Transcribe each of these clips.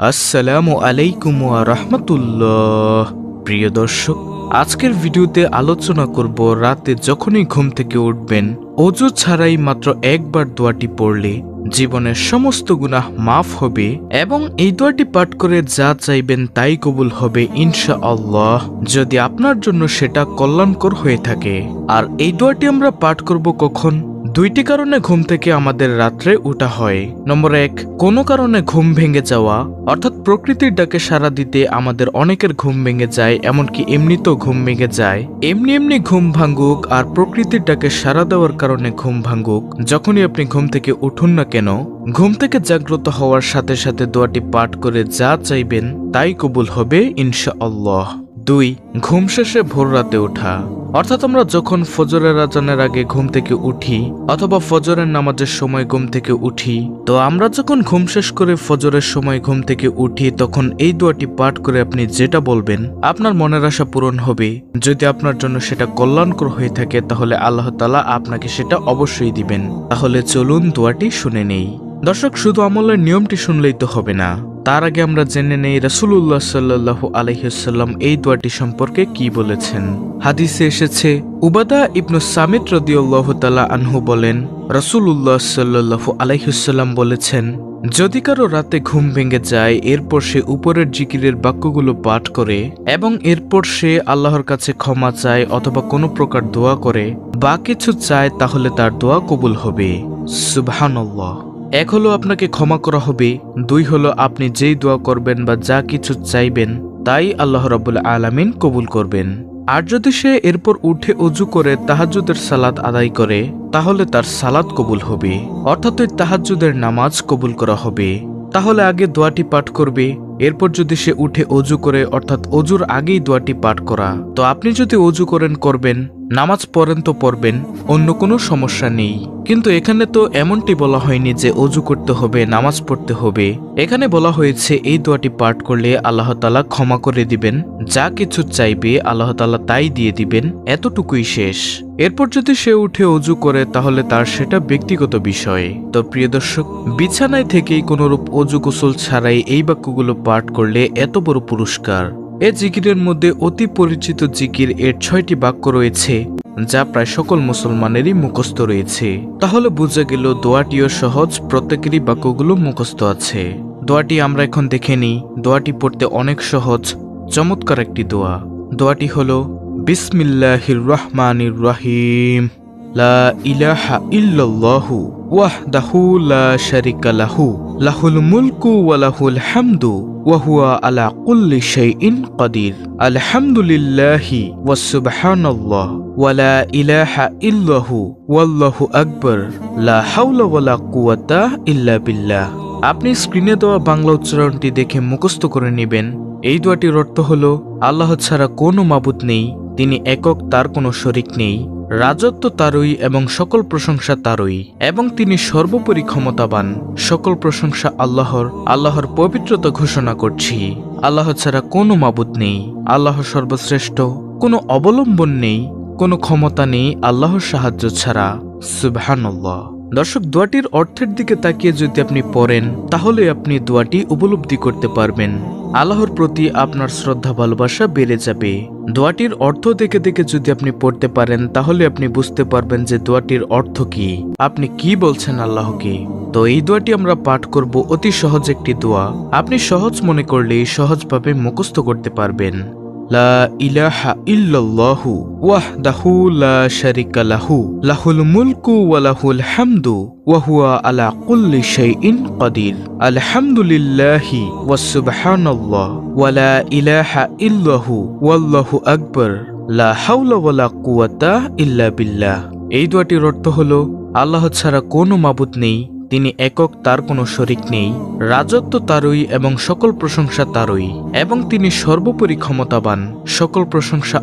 আসসালামু আলাইকুম ওয়া রাহমাতুল্লাহ। প্রিয় দর্শক, আজকের ভিডিওতে আলোচনা করব রাতে যখনই ঘুম থেকে উঠবেন ওযু ছাড়াই মাত্র একবার দোয়াটি পড়লে জীবনের সমস্ত গুনাহ মাফ হবে এবং এই দোয়াটি পাঠ করে যা চাইবেন তাই কবুল হবে ইনশাআল্লাহ, যদি আপনার জন্য সেটা কল্যাণকর হয়ে থাকে। আর এই দোয়াটি আমরা পাঠ করব কখন? দুইটি কারণে ঘুম থেকে আমাদের রাত্রে উঠা হয়। নম্বর 1, কোনো কারণে ঘুম ভেঙে যাওয়া, অর্থাৎ প্রকৃতির ডাকে সাড়া দিতে আমাদের অনেকের ঘুম ভেঙে যায়, এমনকি এমনিতেও ঘুম ভেঙে যায়। এমনি ঘুম ভাঙুক আর প্রকৃতির ডাকে সাড়া দেওয়ার কারণে ঘুম ভাঙুক, যখনই আপনি ঘুম থেকে উঠুন না কেন, ঘুম থেকে জাগ্রত হওয়ার সাথে সাথে দোয়াটি পাঠ করে যা চাইবেন তাই কবুল হবে ইনশাআল্লাহ। 2, ঘুম শেষে ভোর রাতে ওঠা, অর্থাৎ আমরা যখন ফজরের আজানের আগে ঘুম থেকে উঠি অথবা ফজরের নামাজের সময় ঘুম থেকে উঠি, তো আমরা যখন ঘুম শেষ করে ফজরের সময় ঘুম থেকে উঠি তখন এই দোয়াটি পাঠ করে আপনি যেটা বলবেন আপনার মনের আশা পূরণ হবে। যদি আপনার জন্য সেটা কল্যাণকর হয়ে থাকে তাহলে আল্লাহ তাআলা আপনাকে সেটা অবশ্যই দিবেন। তাহলে চলুন দোয়াটি শুনে নেই। দর্শক, শুধু আমলের নিয়মটি শুনলেই তো হবে না, তার আগে আমরা জেনে নেই রাসূলুল্লাহ সাল্লাল্লাহু আলাইহি ওয়াসাল্লাম এই দোয়াটি সম্পর্কে কি বলেছেন। হাদিসে এসেছে, উবাদা ইবনু সামিত রাদিয়াল্লাহু তাআলা আনহু বলেন, রাসূলুল্লাহ সাল্লাল্লাহু আলাইহি ওয়াসাল্লাম বলেছেন, যদি কারো রাতে ঘুম ভেঙে যায় এরপর সে উপরের জিকিরের বাক্যগুলো পাঠ করে এবং এরপর সে আল্লাহর কাছে ক্ষমা চায় অথবা কোনো প্রকার দোয়া করে বা কিছু চায় তাহলে তার দোয়া কবুল হবে। সুবহানাল্লাহ। 1 হলো আপনাকে ক্ষমা করা হবে, 2 হলো আপনি যেই দোয়া করবেন বা যা কিছু চাইবেন তাই আল্লাহ রাব্বুল আলামিন কবুল করবেন। আর যদি সে এরপর উঠে ওযু করে তাহাজ্জুদের সালাত আদায় করে তাহলে তার সালাত কবুল হবে, অর্থাৎ ওই তাহাজ্জুদের নামাজ কবুল করা হবে। তাহলে আগে দোয়াটি পাঠ করবে, এরপর যদি সে উঠে ওযু করে, অর্থাৎ ওযুর আগেই দোয়াটি পাঠ করা, তো আপনি যদি ওযু করবেন, নামাজ পড়েন তো পড়বেন, অন্য কোনো সমস্যা নেই। কিন্তু এখানে তো এমনটি বলা হয়নি যে ওযু করতে হবে, নামাজ পড়তে হবে। এখানে বলা হয়েছে এই দোয়াটি পাঠ করলে আল্লাহ তাআলা ক্ষমা করে দিবেন, যা কিছু চাইবে আল্লাহ তাআলা তাই দিয়ে দিবেন, এতটুকুই শেষ। এরপর যদি সে উঠে ওযু করে তাহলে তার সেটা ব্যক্তিগত বিষয়। তো প্রিয় দর্শক, বিছানায় থেকেই কোনরূপ ওযু গোসল ছাড়াই এই বাক্যগুলো পাঠ করলে এত বড় পুরস্কার। এ জিকিরের মধ্যে অতি পরিচিত জিকির এর 6টি বাক্য রয়েছে যা প্রায় সকল মুসলমানেরই মুখস্থ রয়েছে। তাহলে বোঝা গেল দোয়াটিও সহজ, প্রত্যেকেরই বাক্যগুলো মুখস্থ আছে। দোয়াটি আমরা এখন দেখে নিই। দোয়াটি পড়তে অনেক সহজ, চমৎকার একটি দোয়া। দোয়াটি হলো, বিসমিল্লাহির রহমানির রহিম, লা ইলাহা ইল্লাল্লাহু ওয়াহদাহু লা শারিকা লাহু, লাহুল মুলকু ওয়া লাহুল হামদু ওয়া হুয়া আলা কুল্লি শাইইন কাদির, আলহামদুলিল্লাহি ওয়া সুবহানাল্লাহ ওয়া লা ইলাহা ইল্লাহু ওয়াল্লাহু আকবার, লা হাওলা ওয়া লা কুওয়াতা ইল্লা বিল্লাহ। আপনি স্ক্রিনে দেওয়া বাংলা উচ্চারণটি দেখে মুখস্থ করে নেবেন। এই দোয়াটির অর্থ হলো, আল্লাহ ছাড়া কোনো মাবুদ নেই, তিনি একক, তার কোনো শরিক নেই, রাজত্ব তারই এবং সকল প্রশংসা তারই, এবং তিনি সর্বোপরি ক্ষমতাবান। সকল প্রশংসা আল্লাহর পবিত্রতা ঘোষণা করছি। আল্লাহ ছাড়া কোনো মাবুদ নেই, আল্লাহ সর্বশ্রেষ্ঠ, কোনো অবলম্বন নেই, কোনো ক্ষমতা নেই আল্লাহর সাহায্য ছাড়া। সুবহানাল্লাহ। দর্শক, দোয়াটির অর্থের দিকে তাকিয়ে যদি আপনি পড়েন তাহলে আপনি দোয়াটি উপলব্ধি করতে পারবেন। আল্লাহর প্রতি আপনার শ্রদ্ধা ভালোবাসা বেড়ে যাবে। দোয়াটির অর্থ দেখে দেখে যদি আপনি পড়তে পারেন তাহলে আপনি বুঝতে পারবেন যে দোয়াটির অর্থ কি, আপনি কি বলছেন আল্লাহকে। তো এই দোয়াটি আমরা পাঠ করব, অতি সহজ একটি দোয়া। আপনি সহজ মনে করলেই সহজভাবে মুখস্থ করতে পারবেন। লা ইলাহা ইল্লাল্লাহু ওয়াহদাহু লা শারিকা লাহু, লাহুল মুলকু ওয়া লাহুল হামদু ওয়া হুয়া আলা কুল্লি শাইইন কাদির, আলহামদুলিল্লাহি ওয়া সুবহানাল্লাহ ওয়া লা ইলাহা ইল্লাহু ওয়াল্লাহু আকবার, লা হাওলা ওয়া লা কুওয়াতা ইল্লা বিল্লাহ। এই দোয়াটির অর্থ হলো, আল্লাহ ছাড়া কোনো মাবুদ নেই, তিনি একক, তার কোনো শরিক নেই, রাজত্ব তারই এবং সকল প্রশংসা তারই, এবং তিনি সর্বোপরি ক্ষমতাবান। সকল প্রশংসা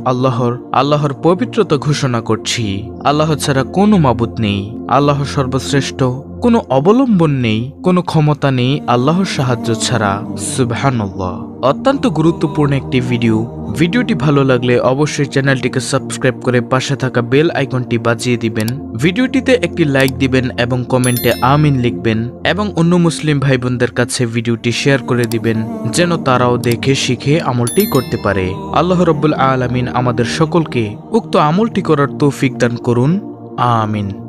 আল্লাহর পবিত্রতা ঘোষণা করছি। আল্লাহ ছাড়া কোনো মাবুদ নেই, আল্লাহ সর্বশ্রেষ্ঠ, কোনো অবলম্বন নেই, কোনো ক্ষমতা নেই আল্লাহর সাহায্য ছাড়া। সুবহানাল্লাহ। অত্যন্ত গুরুত্বপূর্ণ একটি ভিডিওটি ভালো লাগলে অবশ্যই চ্যানেলটিকে সাবস্ক্রাইব করে পাশে থাকা বেল আইকনটি বাজিয়ে দিবেন। ভিডিওটিতে একটি লাইক দিবেন এবং কমেন্টে আমিন লিখবেন এবং অন্য মুসলিম ভাই বোনদের কাছে ভিডিওটি শেয়ার করে দিবেন যেন তারাও দেখে শিখে আমলটি করতে পারে। আল্লাহ রাব্বুল আলামিন আমাদের সকলকে উক্ত আমলটি করার তৌফিক দান করুন। আমিন।